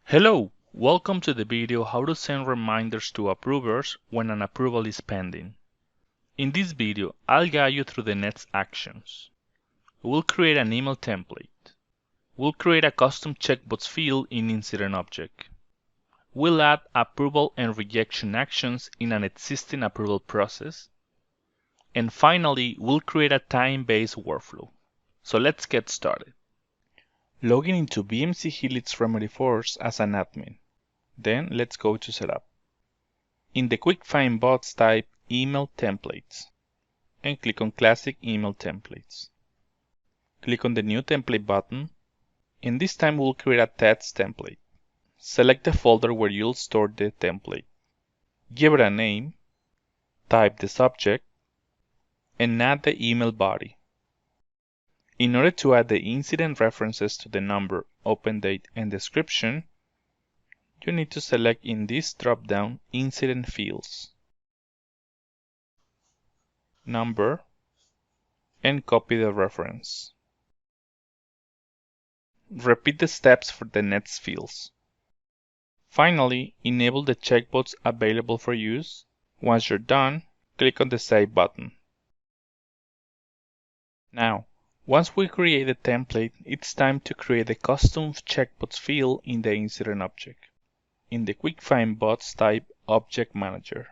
Hello, welcome to the video how to send reminders to approvers when an approval is pending. In this video, I'll guide you through the next actions. We'll create an email template. We'll create a custom checkbox field in incident object. We'll add approval and rejection actions in an existing approval process. And finally, we'll create a time-based workflow. So let's get started. Login into BMC Helix Remedy Force as an admin. Then let's go to Setup. In the Quick Find Box, type Email Templates and click on Classic Email Templates. Click on the New Template button, and this time we'll create a text template. Select the folder where you'll store the template. Give it a name, type the subject, and add the email body. In order to add the incident references to the number, open date, and description, you need to select in this drop-down Incident Fields, Number, and copy the reference. Repeat the steps for the next fields. Finally, enable the checkbox available for use. Once you're done, click on the Save button. Now, once we create the template, it's time to create a custom checkbox field in the incident object. In the Quick Find Box, type Object Manager.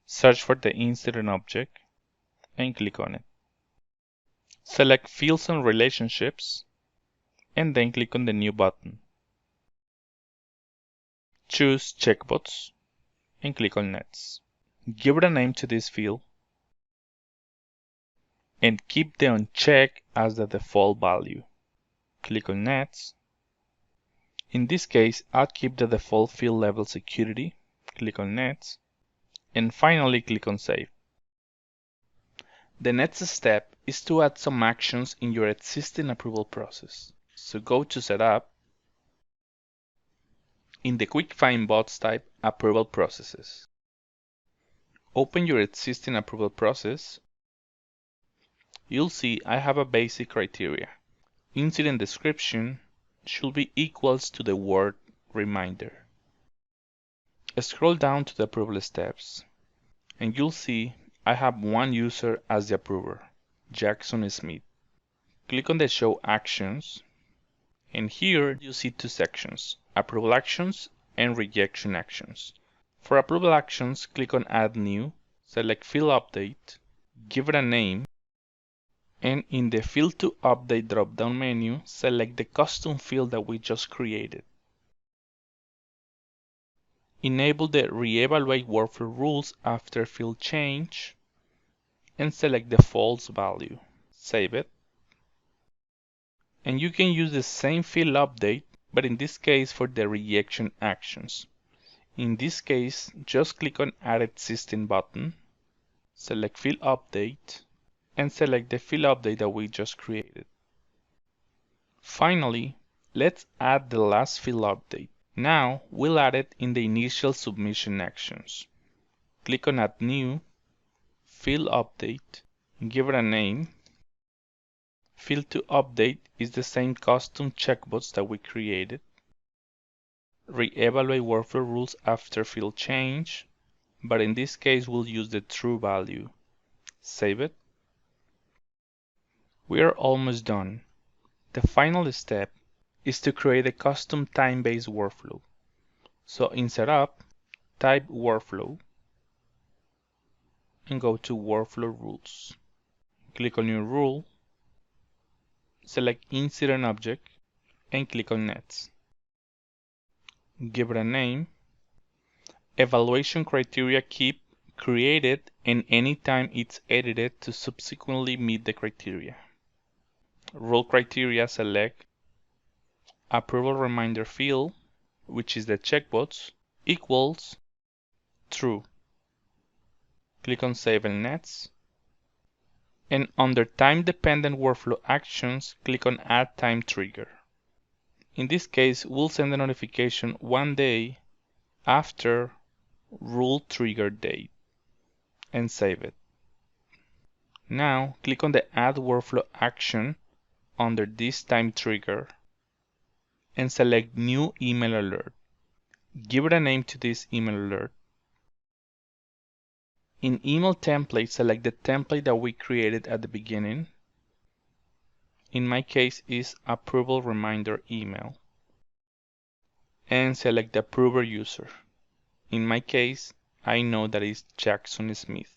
Search for the incident object and click on it. Select Fields and Relationships and then click on the New button. Choose Checkbox and click on Next. Give it a name to this field and keep the uncheck as the default value. Click on Next. In this case, I'll keep the default field level security. Click on Next. And finally, click on Save. The next step is to add some actions in your existing approval process. So go to Setup. In the Quick Find Box, type Approval Processes. Open your existing approval process. You'll see I have a basic criteria. Incident description should be equals to the word reminder. Scroll down to the approval steps, and you'll see I have one user as the approver, Jackson Smith. Click on the Show Actions, and here you see two sections, Approval Actions and Rejection Actions. For Approval Actions, click on Add New, select Field Update, give it a name, and in the Field to Update drop-down menu, select the custom field that we just created. Enable the Reevaluate Workflow rules after field change, and select the false value. Save it. And you can use the same field update, but in this case for the rejection actions. In this case, just click on Add Existing button, select Field Update, and select the field update that we just created. Finally, let's add the last field update. Now, we'll add it in the initial submission actions. Click on Add New, Field Update, give it a name. Field to Update is the same custom checkbox that we created. Reevaluate workflow rules after field change, but in this case we'll use the true value. Save it. We are almost done. The final step is to create a custom time-based workflow. So in Setup, type Workflow and go to Workflow Rules. Click on New Rule, select Incident Object and click on Next. Give it a name. Evaluation criteria keep created and anytime it's edited to subsequently meet the criteria. Rule criteria select Approval Reminder field, which is the checkbox, equals true. Click on Save and Next. And under Time-Dependent Workflow Actions, click on Add Time Trigger. In this case, we'll send a notification 1 day after rule trigger date and save it. Now, click on the Add Workflow action under this time trigger and select New Email Alert. Give it a name to this email alert. In Email Template, select the template that we created at the beginning. In my case, is Approval Reminder Email. And select the approver user. In my case, I know that is Jackson Smith.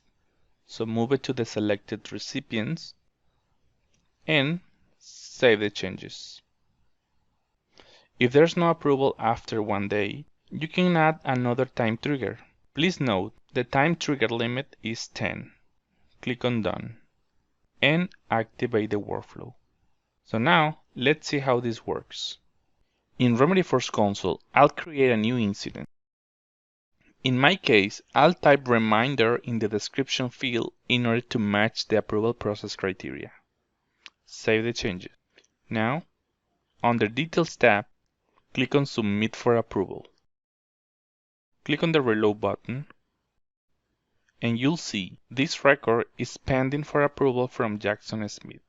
So move it to the selected recipients and save the changes. If there's no approval after 1 day, you can add another time trigger. Please note the time trigger limit is 10. Click on Done and activate the workflow. So now let's see how this works. In Remedyforce console, I'll create a new incident. In my case, I'll type reminder in the description field in order to match the approval process criteria. Save the changes. Now, under Details tab, click on Submit for approval. Click on the Reload button, and you'll see this record is pending for approval from Jackson Smith.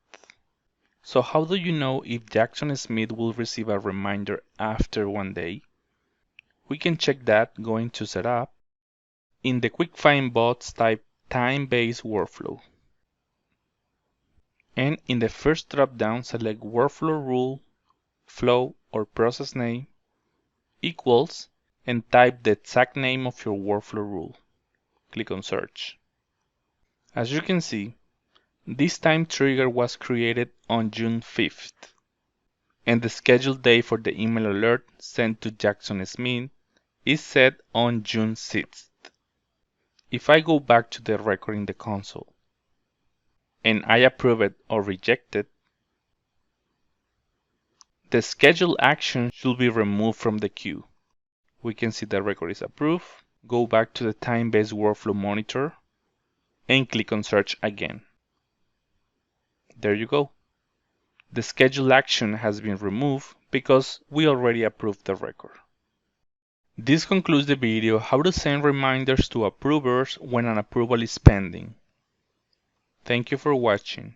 So how do you know if Jackson Smith will receive a reminder after 1 day? We can check that going to Setup. In the Quick Find Bots, type TimeBased Workflow. And in the first drop-down, select Workflow Rule, Flow or Process Name, equals, and type the exact name of your workflow rule. Click on Search. As you can see, this time trigger was created on June 5th, and the scheduled date for the email alert sent to Jackson Smith is set on June 6th. If I go back to the record in the console and I approve it or reject it, the scheduled action should be removed from the queue. We can see the record is approved. Go back to the time-based workflow monitor and click on Search again. There you go. The scheduled action has been removed because we already approved the record. This concludes the video how to send reminders to approvers when an approval is pending. Thank you for watching.